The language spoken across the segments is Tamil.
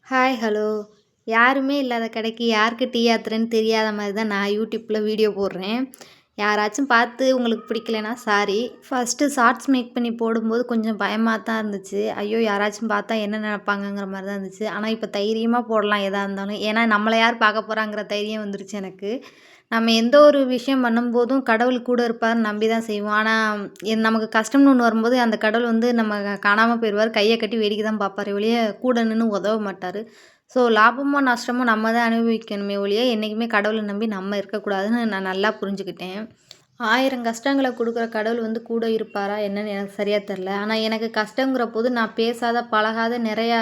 Hi, hello. யாருமே இல்லாத கடைக்கு யாருக்கு டீ ஆத்துறேன்னு தெரியாத மாரி தான் நான் யூடியூப்ல வீடியோ போடுறேன். யாராச்சும் பார்த்து உங்களுக்கு பிடிக்கலனா சாரி. ஃபர்ஸ்ட்டு ஷார்ட்ஸ் மேக் பண்ணி போடும்போது கொஞ்சம் பயமா தான் இருந்துச்சு. ஐயோ! யாராச்சும் பார்த்தா என்ன நெனைப்பாங்கங்கிற மாரி தான் இருந்துச்சு. ஆனா இப்ப தைரியமா போடலாம் எதா இருந்தாலும். ஏன்னா நம்மள யார் பார்க்க போறாங்கிற தைரியம் வந்துருச்சு எனக்கு. நம்ம எந்த ஒரு விஷயம் பண்ணும்போதும் கடவுள் கூட இருப்பாருன்னு நம்பி தான் செய்வோம். ஆனா நமக்கு கஷ்டம்னு ஒண்ணு வரும்போது அந்த கடவுள் வந்து நம்ம காணாம போயிருவாரு. கைய கட்டி வேடிக்கை தான் பார்ப்பாரே ஒழிய கூட நின்னு உதவ மாட்டாரு. ஸோ லாபமோ, நஷ்டமோ நம்ம தான் அனுபவிக்கணுமே ஒழிய, என்னைக்குமே கடவுள நம்பி நம்ம இருக்கக்கூடாதுன்னு நான் நல்லா புரிஞ்சுக்கிட்டேன். 1000 கஷ்டங்கள குடுக்குற கடவுள் வந்து கூட இருப்பாரா என்னன்னு எனக்கு சரியா தெரியல. ஆனா எனக்கு கஷ்டங்கிறபோது நான் பேசாத, பழகாத நெறையா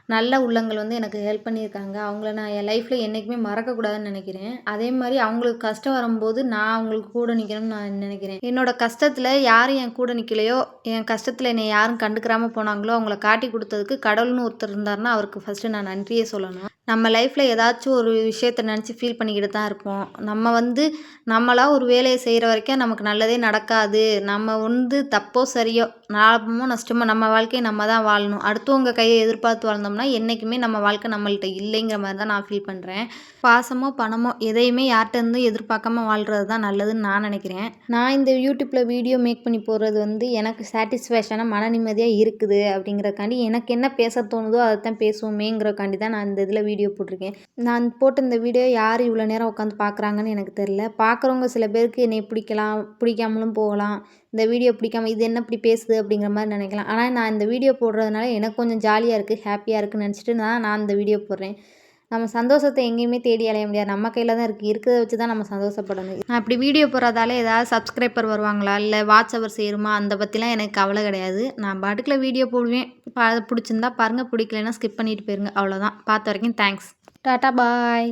நல்ல உள்ளங்கள் வந்து எனக்கு ஹெல்ப் பண்ணியிருக்காங்க. அவங்கள நான் என் லைஃப்ல என்னைக்குமே மறக்கக்கூடாதுன்னு நெனைக்கிறேன். அதேமாரி அவங்களுக்கு கஷ்டம் வரும்போது நான் அவங்களுக்கு கூட நிக்கணும்னு நான் நெனைக்கிறேன். என்னோட கஷ்டத்துல யாரு என் கூட நிக்கலையோ, என் கஷ்டத்துல என்னைய யாரும் கண்டுக்கிறாம போனாங்களோ, அவங்கள காட்டிக் குடுத்ததுக்கு கடவுள்னு ஒருத்தர் இருந்தாருன்னா, அவருக்கு ஃபர்ஸ்ட்டு நான் நன்றியே சொல்லணும். நம்ம லைஃப்ல ஏதாச்சும் ஒரு விஷயத்த நெனச்சு ஃபீல் பண்ணிக்கிட்டு தான் இருப்போம். நம்ம வந்து நம்மளா ஒரு வேலைய செய்ற வரைக்கும் நமக்கு நல்லதே நடக்காது. நம்ம வந்து தப்போ, சரியோ, லாபமோ, நஷ்டமோ நம்ம வாழ்க்கைய நம்ம தான் வாழணும். அடுத்தவங்க கைய எதிர்பார்த்து வாழ்ந்தோம்னா, என்னைக்குமே நம்ம வாழ்க்கை நம்மள்ட்ட இல்லைங்கிற மாரி தான் நான் ஃபீல் பண்றேன். பாசமோ, பணமோ எதையுமே யார்ட்ட இருந்தும் எதிர்பார்க்காம வாழ்றது தான் நல்லதுன்னு நான் நெனைக்கிறேன். நான் இந்த யூடியூப்ல வீடியோ மேக் பண்ணி போடுறது வந்து எனக்கு சாட்டிஸ்ஃபேக்ஷனா, மன நிம்மதியா இருக்குது அப்படிங்கிறதுக்காண்டி எனக்கு என்ன பேச தோணுதோ அத தான் பேசுவோமேங்கிறக்காண்டி தான் நான் இந்த இதில வீடியோ போட்டிருக்கேன். நான் போட்ட இந்த வீடியோ யார் இவ்வளோ நேரம் உட்காந்து பார்க்குறாங்கன்னு எனக்கு தெரியல. பார்க்குறவங்க சில பேருக்கு என்னைய பிடிக்கலாம், பிடிக்காமலும் போகலாம். இந்த வீடியோ பிடிக்காம இது என்ன இப்படி பேசுது அப்படிங்கிற மாரி நினைக்கலாம். ஆனா நான் இந்த வீடியோ போடுறதுனால எனக்கு கொஞ்சம் ஜாலியா இருக்கு, ஹேப்பியா இருக்குன்னு நினச்சிட்டு நான் இந்த வீடியோ போடுறேன். நம்ம சந்தோஷத்த எங்கேயுமே தேடி அலைய முடியாது. நம்ம கையில தான் இருக்கு. இருக்கிறத வச்சு தான் நம்ம சந்தோஷப்படணும். நான் இப்படி வீடியோ போடுறதால ஏதாவது சப்ஸ்கிரைபர் வருவாங்களா? இல்ல வாட்ச் ஹவர்ஸ் ஏறுமா? அந்த பத்திலாம் எனக்கு கவலை கிடையாது. நான் பாட்டுக்குள்ள வீடியோ போடுவேன். பிடிச்சிருந்தா பாருங்க, பிடிக்கலன்னா ஸ்கிப் பண்ணிட்டு போயிருங்க. அவ்வளோதான். பார்த்த வரைக்கும் தேங்க்ஸ். டாட்டா பாய்.